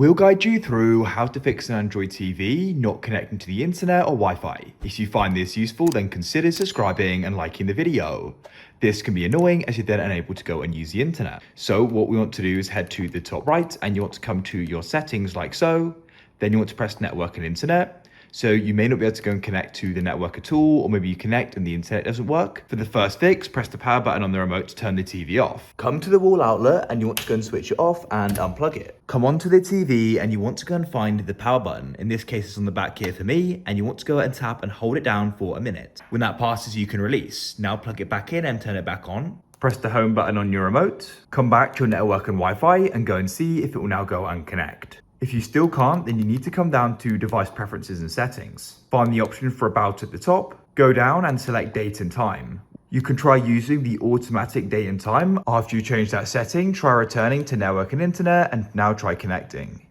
We'll guide you through how to fix an Android TV not connecting to the internet or Wi-Fi. If you find this useful, then consider subscribing and liking the video. This can be annoying as you're then unable to go and use the internet. So what we want to do is head to the top right and you want to come to your settings like so. Then you want to press network and internet. So you may not be able to go and connect to the network at all, or maybe you connect and the internet doesn't work. For the first fix, press the power button on the remote to turn the TV off. Come to the wall outlet and you want to go and switch it off and unplug it. Come onto the TV and you want to go and find the power button. In this case, it's on the back here for me, and you want to go and tap and hold it down for a minute. When that passes, you can release. Now plug it back in and turn it back on. Press the home button on your remote. Come back to your network and Wi-Fi and go and see if it will now go and connect. If you still can't, then you need to come down to device preferences and settings. Find the option for about at the top, go down and select date and time. You can try using the automatic date and time. After you change that setting, try returning to network and internet and now try connecting.